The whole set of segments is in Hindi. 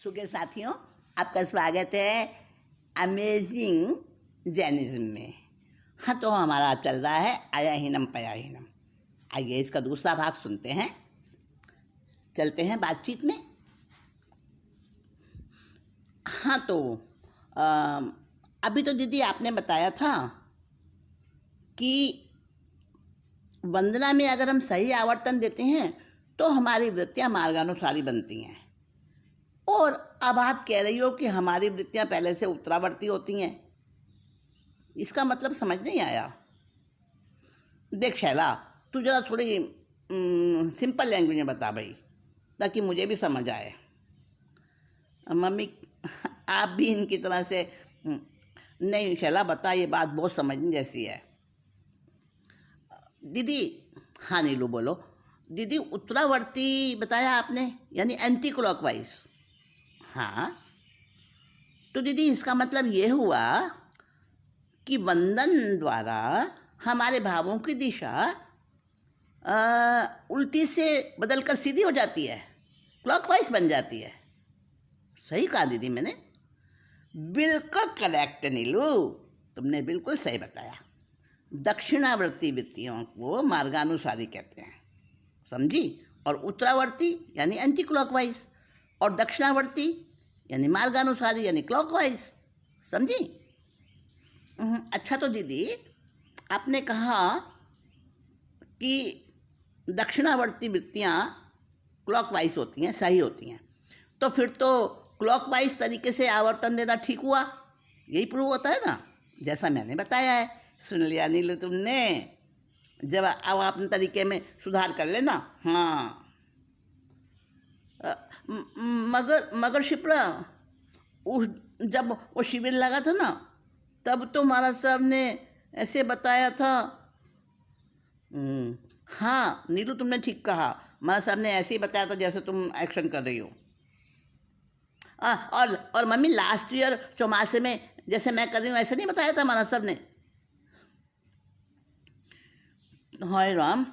सुके साथियों, आपका स्वागत है अमेजिंग जैनिज्म में। हाँ, तो हमारा चल रहा है आयाहीनम पयाहीनम। आइए इसका दूसरा भाग सुनते हैं, चलते हैं बातचीत में। हाँ, तो अभी तो दीदी आपने बताया था कि वंदना में अगर हम सही आवर्तन देते हैं तो हमारी वृत्तियाँ मार्गानुसारी बनती हैं, और अब आप कह रही हो कि हमारी वृत्तियाँ पहले से उत्तरावर्ती होती हैं। इसका मतलब समझ नहीं आया। देख शैला, तू जरा थोड़ी सिंपल लैंग्वेज में बता भाई, ताकि मुझे भी समझ आए। मम्मी आप भी इनकी तरह से नहीं शैला बता, ये बात बहुत समझने जैसी है। दीदी, हाँ नीलू बोलो। दीदी उत्तरावर्ती बताया आपने, यानी एंटी क्लॉकवाइज। हाँ, तो दीदी इसका मतलब ये हुआ कि वंदन द्वारा हमारे भावों की दिशा उल्टी से बदलकर सीधी हो जाती है, क्लॉकवाइज बन जाती है। सही कहा दीदी मैंने? बिल्कुल करेक्ट नीलू, तुमने बिल्कुल सही बताया। दक्षिणावर्ती वृत्तियों को मार्गानुसारी कहते हैं, समझी? और उत्तरावर्ती यानी एंटी क्लॉकवाइज, और दक्षिणावर्ती यानी मार्गानुसारी यानी क्लॉकवाइज, समझी? अच्छा, तो दीदी आपने कहा कि दक्षिणावर्ती वृत्तियाँ क्लॉकवाइज होती हैं, सही होती हैं, तो फिर तो क्लॉकवाइज तरीके से आवर्तन देना ठीक हुआ, यही प्रूव होता है ना, जैसा मैंने बताया है। सुन लिया नीलू तुमने? जब अब अपने तरीके में सुधार कर लेना। हाँ, मगर शिप्रा, उस जब वो शिविर लगा था ना, तब तो महाराज साहब ने ऐसे बताया था। हाँ नीलू, तुमने ठीक कहा, महाराज साहब ने ऐसे ही बताया था जैसे तुम एक्शन कर रही हो। और मम्मी लास्ट ईयर चौमासे में जैसे मैं कर रही हूँ ऐसे नहीं बताया था महाराज साहब ने? हाय राम,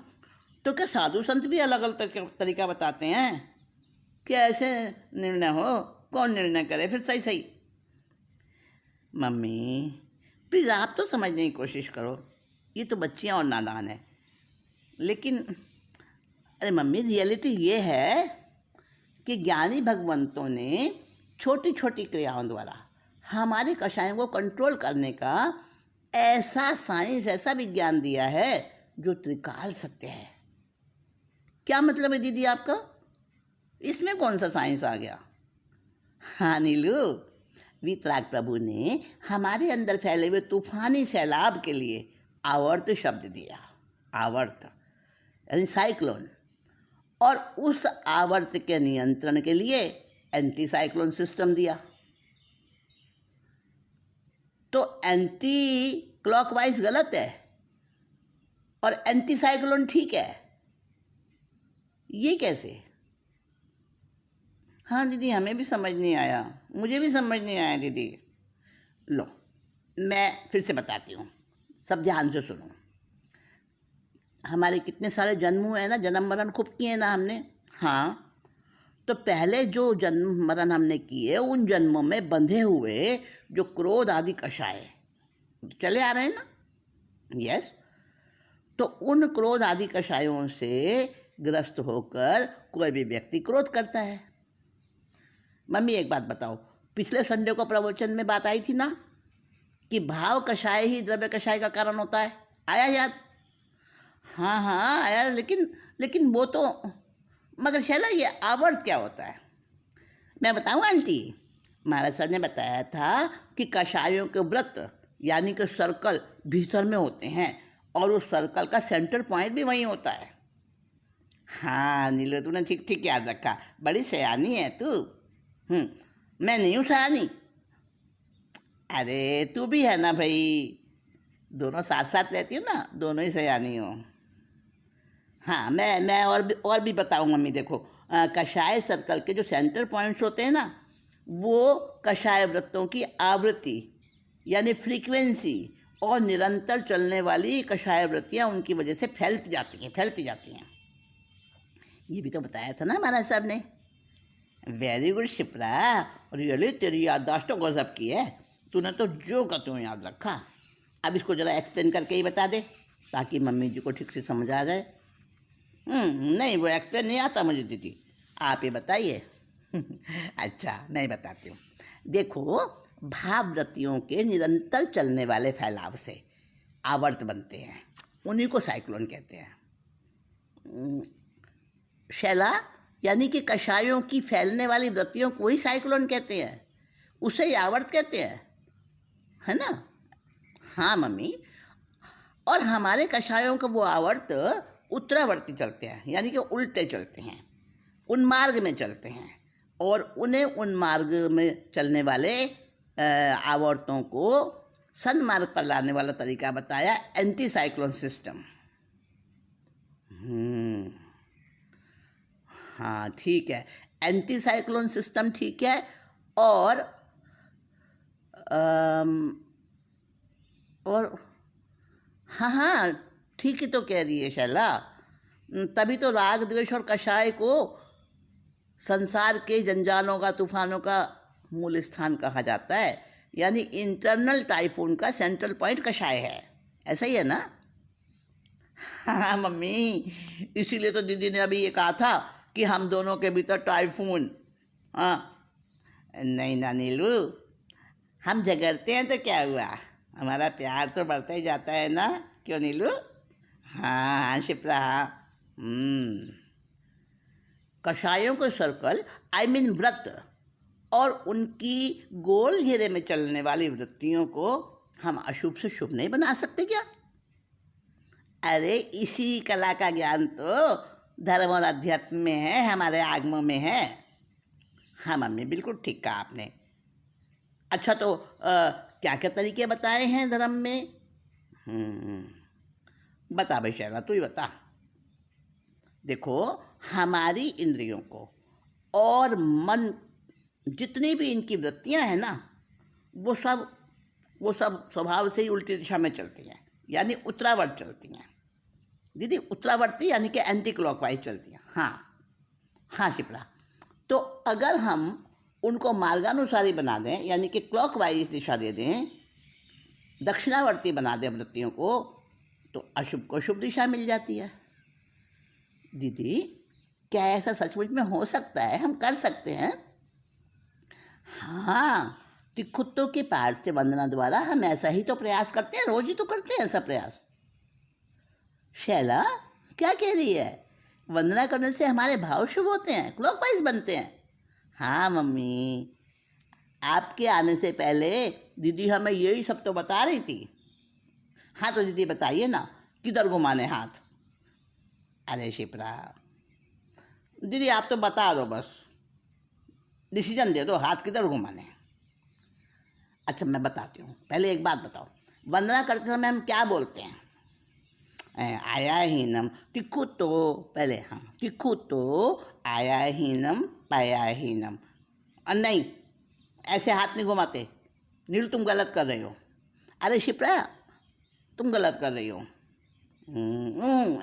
तो क्या साधु संत भी अलग अलग तरीका बताते हैं? क्या ऐसे निर्णय हो? कौन निर्णय करे फिर? सही सही। मम्मी प्लीज़ आप तो समझने की कोशिश करो, ये तो बच्चियाँ और नादान है। लेकिन अरे मम्मी, रियलिटी ये है कि ज्ञानी भगवंतों ने छोटी छोटी क्रियाओं द्वारा हमारे कषायों को कंट्रोल करने का ऐसा साइंस, ऐसा विज्ञान दिया है जो त्रिकाल सत्य है। क्या मतलब है दीदी आपका? इसमें कौन सा साइंस आ गया? हाँ नीलू, वीतराग प्रभु ने हमारे अंदर फैले हुए तूफानी सैलाब के लिए आवर्त शब्द दिया। आवर्त यानी साइक्लोन, और उस आवर्त के नियंत्रण के लिए एंटी साइक्लोन सिस्टम दिया। तो एंटी क्लॉकवाइज गलत है और एंटी साइक्लोन ठीक है, ये कैसे? हाँ दीदी, हमें भी समझ नहीं आया, मुझे भी समझ नहीं आया दीदी। लो मैं फिर से बताती हूँ, सब ध्यान से सुनो। हमारे कितने सारे जन्म हुए हैं ना, जन्म मरण खूब किए ना हमने। हाँ, तो पहले जो जन्म मरण हमने किए, उन जन्मों में बंधे हुए जो क्रोध आदि कषाय चले आ रहे हैं ना, यस, तो उन क्रोध आदि कषायों से ग्रस्त होकर कोई भी व्यक्ति क्रोध करता है। मम्मी एक बात बताओ, पिछले संडे को प्रवचन में बात आई थी ना कि भाव कषाय ही द्रव्य कषाय का कारण होता है, आया याद? हाँ हाँ आया, लेकिन वो तो, मगर शैला ये आवर्त क्या होता है? मैं बताऊँ आंटी? महाराज सर ने बताया था कि कषायों के व्रत यानी कि सर्कल भीतर में होते हैं, और उस सर्कल का सेंटर पॉइंट भी वहीं होता है। हाँ नीलू, तूने ठीक ठीक याद रखा, बड़ी सयानी है तू। मैं नहीं हूँ सयानी? अरे तू भी है ना भाई, दोनों साथ साथ रहती हो ना, दोनों ही सयानी हो। हाँ, मैं और भी बताऊँ मम्मी। देखो, कषाय सर्कल के जो सेंटर पॉइंट्स होते हैं ना, वो कषाय वृत्तों की आवृत्ति यानी फ्रीक्वेंसी और निरंतर चलने वाली कषाय वृत्तियाँ उनकी वजह से फैलती जाती हैं। ये भी तो बताया था ना महाराज साहब ने। वेरी गुड शिप्रा, रियली तेरी याददाश्त तो गजब की है। तूने तो जो का त्यों याद रखा। अब इसको ज़रा एक्सप्लेन करके ही बता दे ताकि मम्मी जी को ठीक से समझ आ जाए। नहीं, वो एक्सप्लेन नहीं आता मुझे दीदी, आप ही बताइए। अच्छा, मैं बताती हूँ। देखो, भाववृत्तियों के निरंतर चलने वाले फैलाव से आवर्त बनते हैं, उन्हीं को साइक्लोन कहते हैं। शैला, यानी कि कषायों की फैलने वाली वृत्तियों को ही साइक्लोन कहते हैं, उसे ही आवर्त कहते हैं, है ना? हाँ मम्मी, और हमारे कषायों का वो आवर्त उत्तरावर्ती चलते हैं, यानी कि उल्टे चलते हैं, उन्मार्ग में चलते हैं, और उन्हें उन्मार्ग में चलने वाले आवर्तों को सन्मार्ग पर लाने वाला तरीका बताया एंटी साइक्लोन सिस्टम। हाँ ठीक है, एंटी साइक्लोन सिस्टम ठीक है। और और हाँ हाँ, ठीक ही तो कह रही है शैला। तभी तो राग द्वेष और कषाय को संसार के जंजालों का, तूफानों का मूल स्थान कहा जाता है, यानी इंटरनल टाइफून का सेंट्रल पॉइंट कषाय है। ऐसा ही है ना? हाँ मम्मी, इसीलिए तो दीदी ने अभी ये कहा था कि हम दोनों के भीतर टाइफून। हाँ, नहीं ना नीलू, हम झगड़ते हैं तो क्या हुआ, हमारा प्यार तो बढ़ता ही जाता है ना, क्यों नीलू? हाँ हाँ शिप्रा, हाँ। कषायों के सर्कल, आई मीन व्रत, और उनकी गोल घेरे में चलने वाली वृत्तियों को हम अशुभ से शुभ नहीं बना सकते क्या? अरे इसी कला का ज्ञान तो धर्म और अध्यात्म में है, हमारे आगमों में है। हाँ मम्मी, बिल्कुल ठीक कहा आपने। अच्छा, तो क्या क्या तरीके बताए हैं धर्म में? बता भाई शैला, तू ही बता। देखो, हमारी इंद्रियों को और मन, जितनी भी इनकी वृत्तियां हैं ना, वो सब स्वभाव से ही उल्टी दिशा में चलती हैं, यानी उत्तरावर्त चलती हैं दीदी। उत्तरावर्ती यानी कि एंटी क्लॉकवाइज चलती हैं। हाँ हाँ शिप्रा, तो अगर हम उनको मार्गानुसारी बना दें, यानी कि क्लॉकवाइज दिशा दे दें, दक्षिणावर्ती बना दें वृत्तियों को, तो अशुभ को शुभ दिशा मिल जाती है। दीदी, क्या ऐसा सचमुच में हो सकता है? हम कर सकते हैं? हाँ, तिखुत्तों के पाठ से वंदना द्वारा हम ऐसा ही तो प्रयास करते हैं, रोज ही तो करते हैं ऐसा प्रयास। शैला, क्या कह रही है? वंदना करने से हमारे भाव शुभ होते हैं, क्लॉकवाइज बनते हैं। हाँ मम्मी, आपके आने से पहले दीदी हमें यही सब तो बता रही थी। हाँ तो दीदी बताइए ना, किधर घुमाने हाथ? अरे शिप्रा दीदी, आप तो बता दो, बस डिसीजन दे दो, हाथ किधर घुमाने। अच्छा मैं बताती हूँ, पहले एक बात बताओ, वंदना करते समय हम क्या बोलते हैं? आया हीनम तिक्खु तो, पहले हाँ, तिक्खु तो आया हीनम पाया हीनम। नहीं, ऐसे हाथ नहीं घुमाते नील, तुम गलत कर रही हो। अरे शिप्रा, तुम गलत कर रही हो।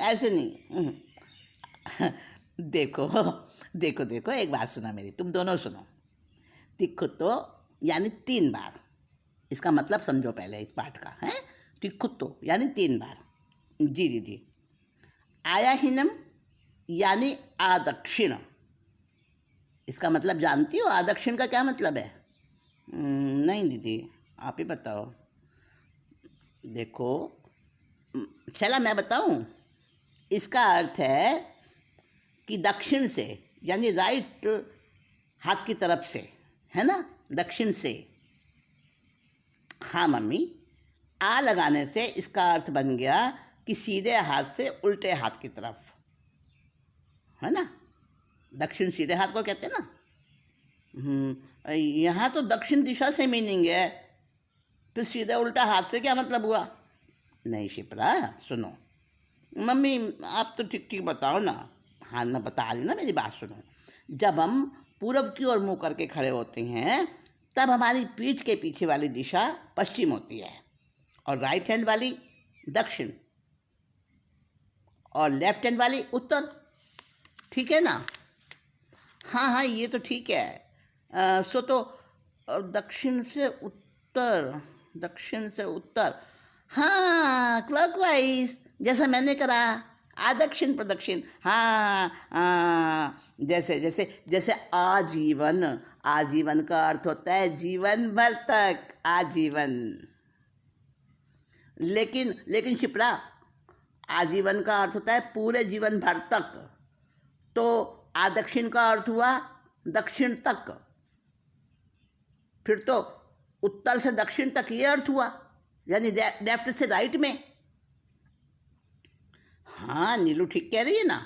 ऐसे नहीं। देखो देखो देखो, एक बात सुना मेरी, तुम दोनों सुनो। तिक्खु तो यानी 3 बार, इसका मतलब समझो पहले इस पाठ का है। तिक्खु तो यानी 3 बार। जी जी जी। आयाहीनम यानी आदक्षिण, इसका मतलब जानती हो आदक्षिण का क्या मतलब है? नहीं दीदी, आप ही बताओ। देखो, चला मैं बताऊं, इसका अर्थ है कि दक्षिण से, यानी राइट हाथ की तरफ से, है ना, दक्षिण से। हाँ मम्मी, आ लगाने से इसका अर्थ बन गया कि सीधे हाथ से उल्टे हाथ की तरफ, है ना। दक्षिण सीधे हाथ को कहते हैं ना। यहाँ तो दक्षिण दिशा से मीनिंग है, फिर सीधे उल्टा हाथ से क्या मतलब हुआ? नहीं शिप्रा, सुनो मम्मी, आप तो ठीक ठीक बताओ ना। हाँ मैं बता रही हूँ ना, मेरी बात सुनो। जब हम पूरब की ओर मुँह करके खड़े होते हैं, तब हमारी पीठ के पीछे वाली दिशा पश्चिम होती है, और राइट हैंड वाली दक्षिण, और लेफ्ट हैंड वाली उत्तर। ठीक है ना? हाँ हाँ, ये तो ठीक है। सो तो दक्षिण से उत्तर, दक्षिण से उत्तर, हाँ क्लॉकवाइज, जैसा मैंने करा, आदक्षिण प्रदक्षिण, हाँ जैसे जैसे जैसे आजीवन, आजीवन का अर्थ होता है जीवन भर तक, आजीवन। लेकिन लेकिन शिप्रा, आजीवन का अर्थ होता है पूरे जीवन भर तक, तो आदक्षिण का अर्थ हुआ दक्षिण तक, फिर तो उत्तर से दक्षिण तक ये अर्थ हुआ, यानी लेफ्ट से राइट में। हाँ नीलू ठीक कह रही है ना।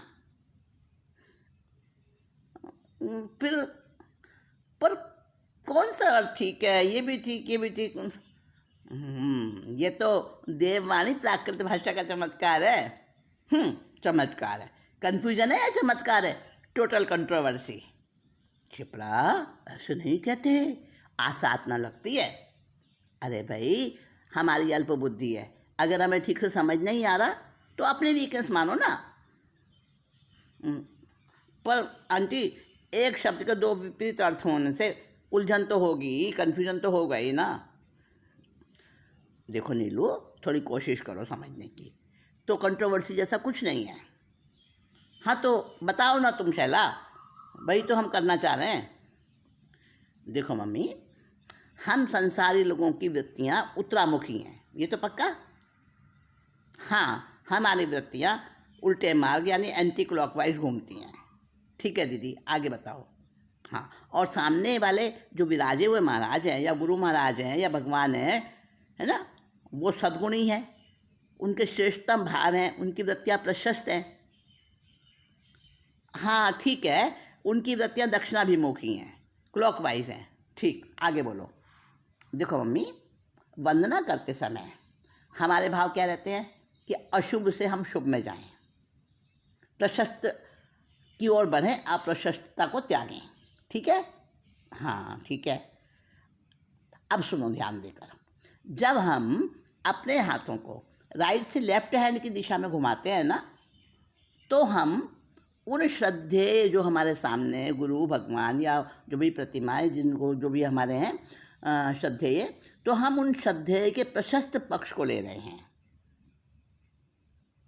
फिर पर कौन सा अर्थ ठीक है, ये भी ठीक, ये भी ठीक। ये तो देववाणी प्राकृत भाषा का चमत्कार है। चमत्कार है, कंफ्यूजन है या चमत्कार है, टोटल कंट्रोवर्सी। छिपरा ऐसे नहीं कहते, आसातना लगती है। अरे भाई, हमारी अल्प बुद्धि है, अगर हमें ठीक से समझ नहीं आ रहा तो अपनी वीकनेस मानो ना। पर आंटी, एक शब्द के दो विपरीत अर्थ होने से उलझन तो होगी, कन्फ्यूजन तो होगा ही ना। देखो नीलू, थोड़ी कोशिश करो समझने की, तो कंट्रोवर्सी जैसा कुछ नहीं है। हाँ तो बताओ ना तुम शैला, वही तो हम करना चाह रहे हैं। देखो मम्मी, हम संसारी लोगों की वृत्तियाँ उत्तरामुखी हैं, ये तो पक्का। हाँ, हमारी वृत्तियाँ उल्टे मार्ग यानी एंटी क्लॉकवाइज घूमती हैं। ठीक है दीदी, आगे बताओ। हाँ, और सामने वाले जो विराजे हुए महाराज हैं या गुरु महाराज हैं या भगवान हैं, है ना, वो सद्गुणी हैं, उनके श्रेष्ठतम भाव हैं, उनकी वृत्तियाँ प्रशस्त हैं। हाँ ठीक है, उनकी वृत्तियाँ दक्षिणाभिमुखी हैं, क्लॉकवाइज हैं। ठीक, आगे बोलो। देखो मम्मी, वंदना करते समय हमारे भाव क्या रहते हैं कि अशुभ से हम शुभ में जाएं, प्रशस्त की ओर बढ़ें, अप्रशस्तता को त्यागें। ठीक है? हाँ ठीक है। अब सुनो ध्यान देकर, जब हम अपने हाथों को राइट से लेफ्ट हैंड की दिशा में घुमाते हैं ना, तो हम उन श्रद्धेय जो हमारे सामने गुरु भगवान या जो भी प्रतिमाएं जिनको जो भी हमारे हैं श्रद्धेय, तो हम उन श्रद्धेय के प्रशस्त पक्ष को ले रहे हैं।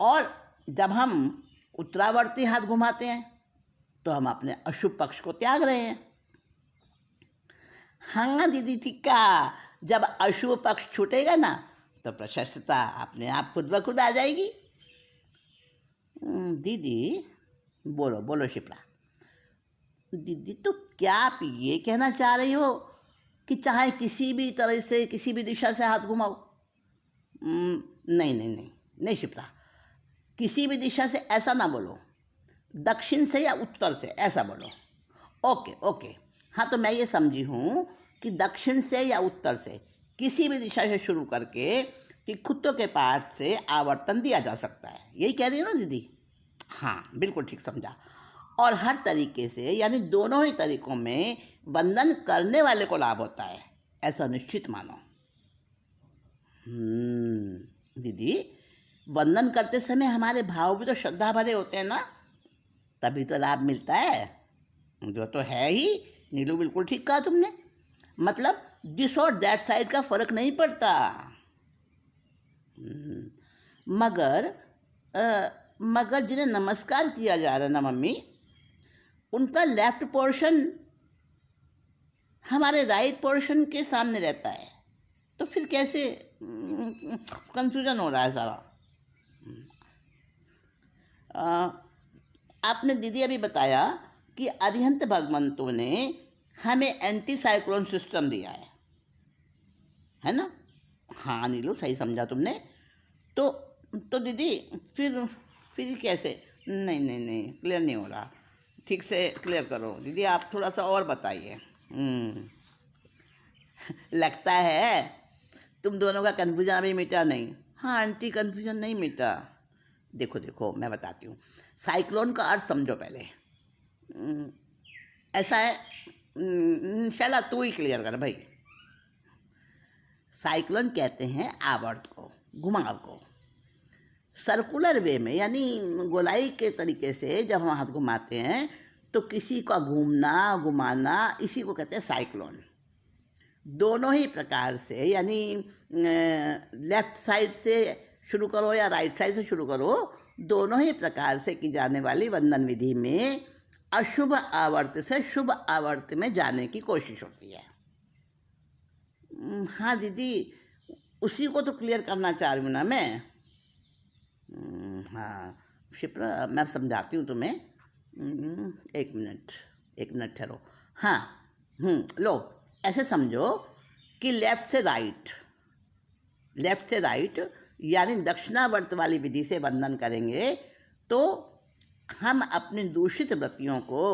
और जब हम उत्तरावर्ती हाथ घुमाते हैं तो हम अपने अशुभ पक्ष को त्याग रहे हैं। हाँ दीदी ठीक कहा, जब अशुभ पक्ष छूटेगा ना तो प्रशस्तता अपने आप खुद ब खुद आ जाएगी। दीदी बोलो बोलो शिप्रा। दीदी तो क्या आप ये कहना चाह रही हो कि चाहे किसी भी तरह से किसी भी दिशा से हाथ घुमाओ? नहीं नहीं नहीं नहीं शिप्रा, किसी भी दिशा से ऐसा ना बोलो, दक्षिण से या उत्तर से ऐसा बोलो। ओके ओके, हाँ तो मैं ये समझी हूँ कि दक्षिण से या उत्तर से किसी भी दिशा से शुरू करके कि खुदों के पार्ट से आवर्तन दिया जा सकता है, यही कह रही हो ना दीदी? हाँ बिल्कुल ठीक समझा। और हर तरीके से यानी दोनों ही तरीकों में वंदन करने वाले को लाभ होता है, ऐसा निश्चित मानो। दीदी, वंदन करते समय हमारे भाव भी तो श्रद्धा भरे होते हैं ना, तभी तो लाभ मिलता है। जो तो है ही, नीलू बिल्कुल ठीक कहा तुमने, मतलब दिस और दैट साइड का फर्क नहीं पड़ता। मगर जिन्हें नमस्कार किया जा रहा है ना मम्मी, उनका लेफ्ट पोर्शन हमारे राइट पोर्शन के सामने रहता है, तो फिर कैसे कंफ्यूजन हो रहा है सारा। आपने दीदी अभी बताया कि अरिहंत भगवंतों ने हमें एंटी साइक्लोन सिस्टम दिया है ना? हाँ नीलू, सही समझा तुमने। तो दीदी फिर कैसे? नहीं नहीं नहीं, क्लियर नहीं हो रहा, ठीक से क्लियर करो दीदी, आप थोड़ा सा और बताइए। लगता है तुम दोनों का कन्फ्यूजन अभी मिटा नहीं। हाँ आंटी, कन्फ्यूजन नहीं मिटा। देखो मैं बताती हूँ, साइक्लोन का अर्थ समझो पहले। ऐसा है, शैला तू ही क्लियर कर भाई। साइक्लोन कहते हैं आवर्त को, घुमाव को। सर्कुलर वे में यानी गोलाई के तरीके से जब हम हाथ घुमाते हैं तो किसी का घूमना घुमाना इसी को कहते हैं साइक्लोन। दोनों ही प्रकार से, यानी लेफ्ट साइड से शुरू करो या राइट साइड से शुरू करो, दोनों ही प्रकार से की जाने वाली वंदन विधि में अशुभ आवर्त से शुभ आवर्त में जाने की कोशिश होती है। हाँ दीदी, उसी को तो क्लियर करना चाह रही हूँ ना मैं। हाँ शिप्रा, मैं समझाती हूँ तुम्हें। एक मिनट ठहरो। हाँ, लो ऐसे समझो कि लेफ्ट से राइट यानी दक्षिणावर्त वाली विधि से वंदन करेंगे तो हम अपनी दूषित वृत्तियों को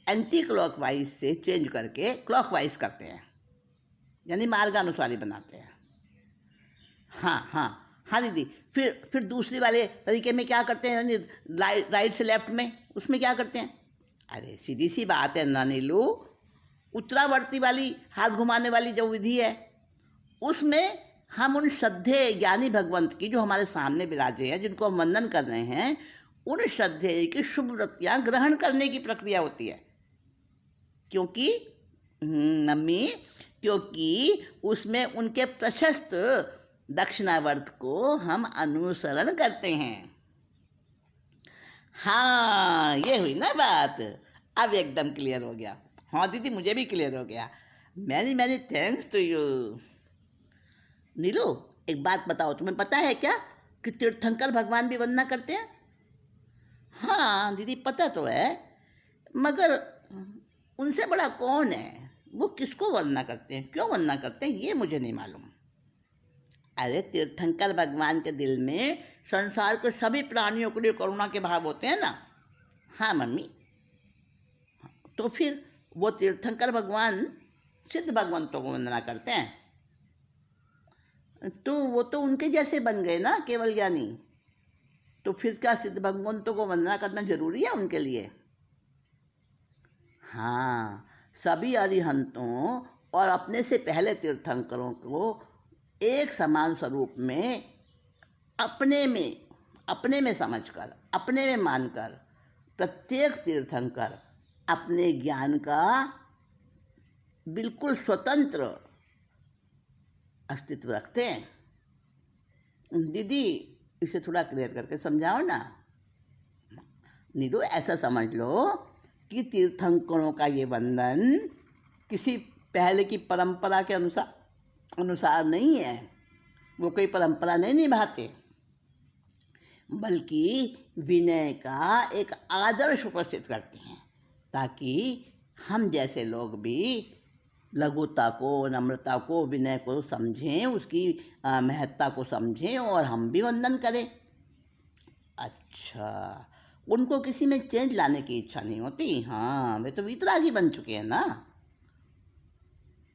एंटी क्लॉकवाइज से चेंज करके क्लॉकवाइज करते हैं, यानी मार्गानुसारी बनाते हैं। हाँ दीदी, फिर दूसरी वाले तरीके में क्या करते हैं, यानी राइट से लेफ्ट में, उसमें क्या करते हैं? अरे सीधी सी बात है ना नीलू, उत्तरावर्ती वाली हाथ घुमाने वाली जो विधि है उसमें हम उन श्रद्धेय ज्ञानी भगवंत की जो हमारे सामने विराजे हैं, जिनको हम वंदन कर रहे हैं, उन श्रद्धेय की शुभ वृत्तियाँ ग्रहण करने की प्रक्रिया होती है। क्योंकि मम्मी, क्योंकि उसमें उनके प्रशस्त दक्षिणावर्त को हम अनुसरण करते हैं। हाँ, ये हुई ना बात, अब एकदम क्लियर हो गया। हाँ दीदी, मुझे भी क्लियर हो गया। Many thanks to you. Neelu, एक बात बताओ, तुम्हें पता है क्या कि तीर्थंकर भगवान भी वंदना करते हैं? हाँ दीदी, पता तो है, मगर उनसे बड़ा कौन है? वो किसको वंदना करते हैं, क्यों वंदना करते हैं, ये मुझे नहीं मालूम। अरे तीर्थंकर भगवान के दिल में संसार के सभी प्राणियों के लिए करुणा के भाव होते हैं ना। हाँ मम्मी, तो फिर वो तीर्थंकर भगवान सिद्ध भगवंतों को वंदना करते हैं, तो वो तो उनके जैसे बन गए ना, केवल ज्ञानी। तो फिर क्या सिद्ध भगवंतों को वंदना करना जरूरी है उनके लिए? हाँ, सभी अरिहंतों और अपने से पहले तीर्थंकरों को एक समान स्वरूप में अपने में समझकर, अपने में मानकर प्रत्येक तीर्थंकर अपने ज्ञान का बिल्कुल स्वतंत्र अस्तित्व रखते हैं। दीदी, इसे थोड़ा क्लियर करके समझाओ ना। नीलू, ऐसा समझ लो कि तीर्थंकरों का ये वंदन किसी पहले की परंपरा के अनुसार नहीं है, वो कोई परंपरा नहीं निभाते, बल्कि विनय का एक आदर्श उपस्थित करते हैं, ताकि हम जैसे लोग भी लघुता को, नम्रता को, विनय को समझें, उसकी महत्ता को समझें और हम भी वंदन करें। अच्छा, उनको किसी में चेंज लाने की इच्छा नहीं होती। हाँ, वे तो वीतरागी बन चुके हैं ना।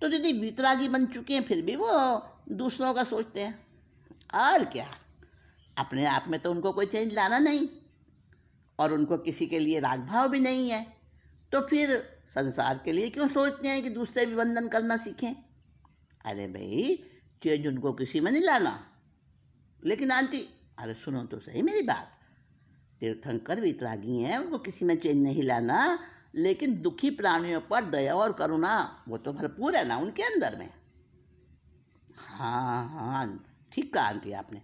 तो दीदी, वीतरागी बन चुके हैं फिर भी वो दूसरों का सोचते हैं, और क्या, अपने आप में तो उनको कोई चेंज लाना नहीं, और उनको किसी के लिए राग भाव भी नहीं है, तो फिर संसार के लिए क्यों सोचते हैं कि दूसरे भी वंदन करना सीखें? अरे भाई, चेंज उनको किसी में नहीं लाना। लेकिन आंटी, अरे सुनो तो सही मेरी बात, तीर्थंकर वीतरागी हैं, उनको किसी में चेंज नहीं लाना, लेकिन दुखी प्राणियों पर दया और करुणा वो तो भरपूर है ना उनके अंदर में। हाँ, ठीक कहा आंटी आपने।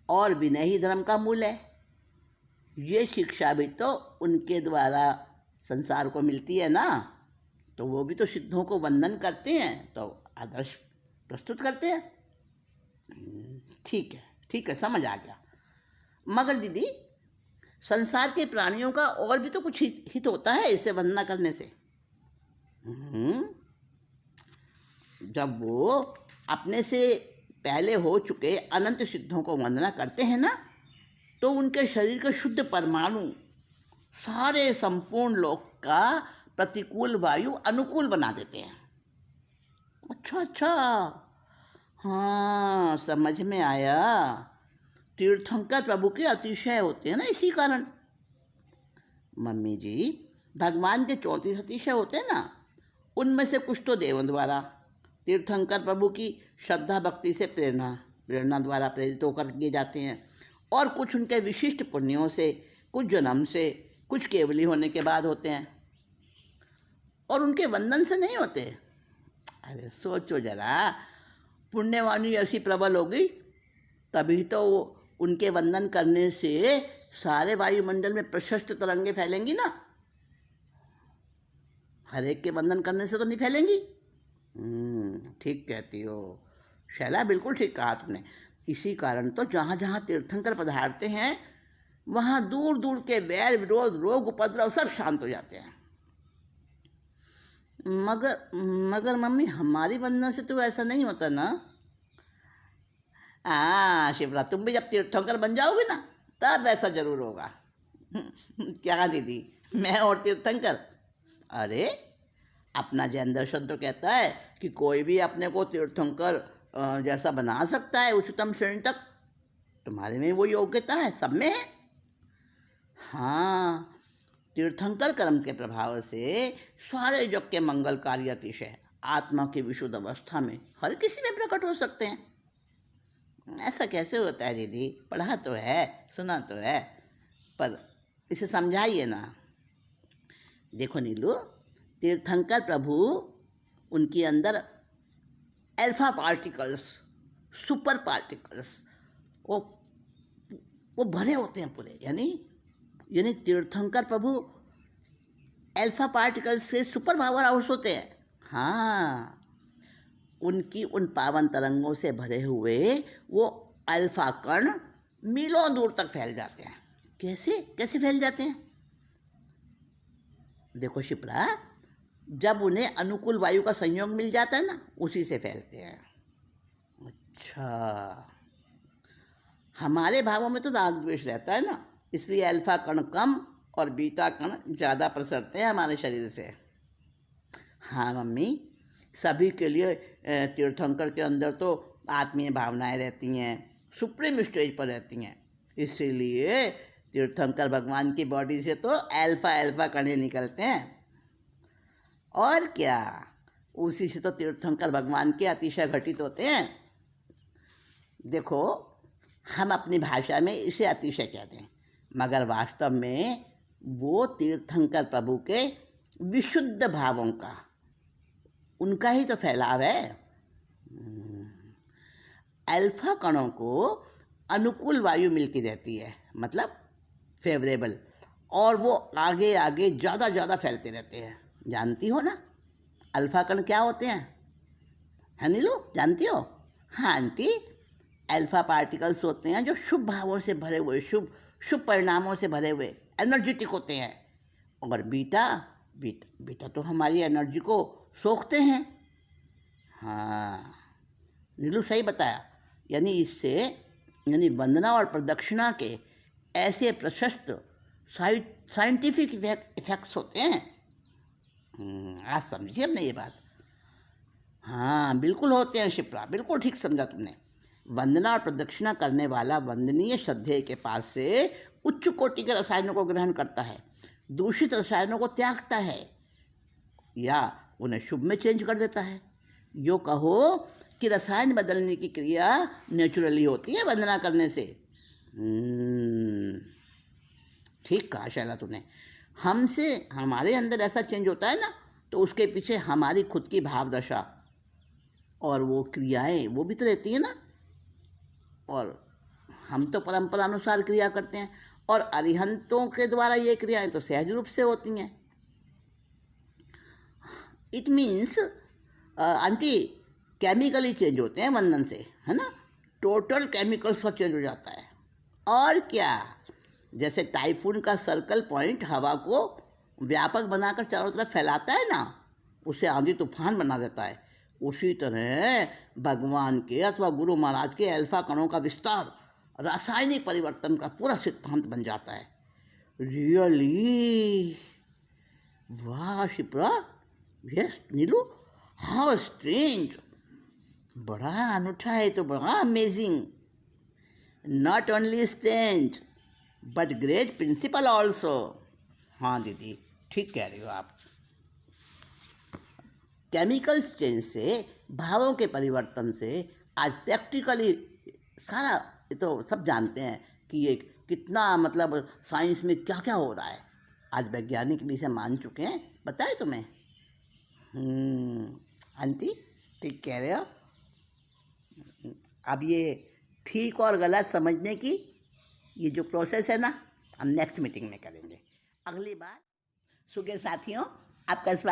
और विनय ही धर्म का मूल है, ये शिक्षा भी तो उनके द्वारा संसार को मिलती है ना। तो वो भी तो सिद्धों को वंदन करते हैं, तो आदर्श प्रस्तुत करते हैं। ठीक है, समझ आ गया। मगर दीदी, संसार के प्राणियों का और भी तो कुछ हित होता है इसे वंदना करने से। जब वो अपने से पहले हो चुके अनंत सिद्धों को वंदना करते हैं ना, तो उनके शरीर के शुद्ध परमाणु सारे संपूर्ण लोक का प्रतिकूल वायु अनुकूल बना देते हैं। अच्छा, हाँ समझ में आया। तीर्थंकर प्रभु के अतिशय होते हैं ना, इसी कारण। मम्मी जी, भगवान के 34 अतिशय होते हैं ना, उनमें से कुछ तो देवों द्वारा तीर्थंकर प्रभु की श्रद्धा भक्ति से प्रेरणा द्वारा प्रेरित होकर किए जाते हैं, और कुछ उनके विशिष्ट पुण्यों से, कुछ जन्म से, कुछ केवली होने के बाद होते हैं और उनके वंदन से नहीं होते। अरे सोचो जरा, पुण्यवाणी ऐसी प्रबल होगी तभी तो उनके वंदन करने से सारे वायुमंडल में प्रशस्त तरंगे फैलेंगी ना। हर एक के वंदन करने से तो नहीं फैलेंगी। ठीक कहती हो शैला, बिल्कुल ठीक कहा तुमने। इसी कारण तो जहाँ जहाँ तीर्थंकर पधारते हैं वहाँ दूर दूर के वैर विरोध रोग उपद्रव सब शांत हो जाते हैं। मगर मम्मी, हमारी वंदना से तो ऐसा नहीं होता ना। शिवरा, तुम भी जब तीर्थंकर बन जाओगे ना तब ऐसा जरूर होगा। क्या दीदी, मैं और तीर्थंकर? अरे अपना जैन दर्शन तो कहता है कि कोई भी अपने को तीर्थंकर जैसा बना सकता है उच्चतम श्रेणी तक। तुम्हारे में वो योग्यता है, सब में है। हाँ, तीर्थंकर कर्म के प्रभाव से सारे जग के मंगलकारी अतिशय आत्मा की विशुद्ध अवस्था में हर किसी में प्रकट हो सकते हैं। ऐसा कैसे होता है दीदी? पढ़ा तो है, सुना तो है, पर इसे समझाइए ना। देखो नीलू, तीर्थंकर प्रभु, उनके अंदर अल्फा पार्टिकल्स, सुपर पार्टिकल्स वो भरे होते हैं पूरे। यानी तीर्थंकर प्रभु अल्फा पार्टिकल्स से सुपर पावर हाउस होते हैं। हाँ, उनकी उन पावन तरंगों से भरे हुए वो अल्फा कण मीलों दूर तक फैल जाते हैं। कैसे फैल जाते हैं? देखो शिप्रा, जब उन्हें अनुकूल वायु का संयोग मिल जाता है ना, उसी से फैलते हैं। अच्छा, हमारे भावों में तो राग द्वेष रहता है ना, इसलिए अल्फा कण कम और बीटा कण ज़्यादा प्रसरते हैं हमारे शरीर से। हाँ मम्मी, सभी के लिए तीर्थंकर के अंदर तो आत्मीय भावनाएं रहती हैं, सुप्रीम स्टेज पर रहती हैं। इसीलिए तीर्थंकर भगवान की बॉडी से तो अल्फा कण निकलते हैं। और क्या, उसी से तो तीर्थंकर भगवान के अतिशय घटित होते हैं। देखो, हम अपनी भाषा में इसे अतिशय कहते हैं, मगर वास्तव में वो तीर्थंकर प्रभु के विशुद्ध भावों का, उनका ही तो फैलाव है। अल्फा कणों को अनुकूल वायु मिलती रहती है, मतलब फेवरेबल, और वो आगे आगे ज़्यादा फैलते रहते हैं। जानती हो ना अल्फा कण क्या होते हैं? है नीलू, जानती हो? हाँ आंटी, अल्फा पार्टिकल्स होते हैं जो शुभ भावों से भरे हुए, शुभ परिणामों से भरे हुए एनर्जेटिक होते हैं। और बीटा तो हमारी एनर्जी को सोखते हैं। हाँ नीलू, सही बताया। यानी वंदना और प्रदक्षिणा के ऐसे प्रशस्त साइंटिफिक इफेक्ट्स होते हैं। आज समझिए हमने ये बात। हाँ बिल्कुल होते हैं शिप्रा, बिल्कुल ठीक समझा तुमने। वंदना और प्रदक्षिणा करने वाला वंदनीय श्रद्धेय के पास से उच्च कोटि के रसायनों को ग्रहण करता है, दूषित रसायनों को त्यागता है या उन्हें शुभ में चेंज कर देता है। यो कहो कि रसायन बदलने की क्रिया नेचुरली होती है वंदना करने से। ठीक कहा शैला तुमने। हमारे अंदर ऐसा चेंज होता है ना, तो उसके पीछे हमारी खुद की भावदशा और वो क्रियाएं वो भी तो रहती है ना। और हम तो परंपरा अनुसार क्रिया करते हैं, और अरिहंतों के द्वारा ये क्रियाएं तो सहज रूप से होती हैं। It means aunty, chemically change होते हैं वंदन से, है ना। टोटल केमिकल्स का चेंज हो जाता है। और क्या, जैसे टाइफून का सर्कल पॉइंट हवा को व्यापक बनाकर चारों तरफ फैलाता है ना, उसे आंधी तूफान बना देता है, उसी तरह भगवान के अथवा गुरु महाराज के अल्फा कणों का विस्तार रासायनिक परिवर्तन का पूरा सिद्धांत बन जाता है। रियली, वाह Shipra, yes Neelu, how strange, बड़ा अनूठा है, तो बड़ा amazing. Not only strange but great principle also. हाँ दीदी, ठीक कह रही हो आप। केमिकल चेंज से, भावों के परिवर्तन से आज प्रैक्टिकली सारा, ये तो सब जानते हैं कि ये कितना, मतलब साइंस में क्या क्या हो रहा है। आज वैज्ञानिक भी इसे मान चुके हैं, पता है तुम्हें? आंटी ठीक कह रहे हो। अब ये ठीक और गलत समझने की ये जो प्रोसेस है ना, हम नेक्स्ट मीटिंग में करेंगे। अगली बार सुगे साथियों, आपका इस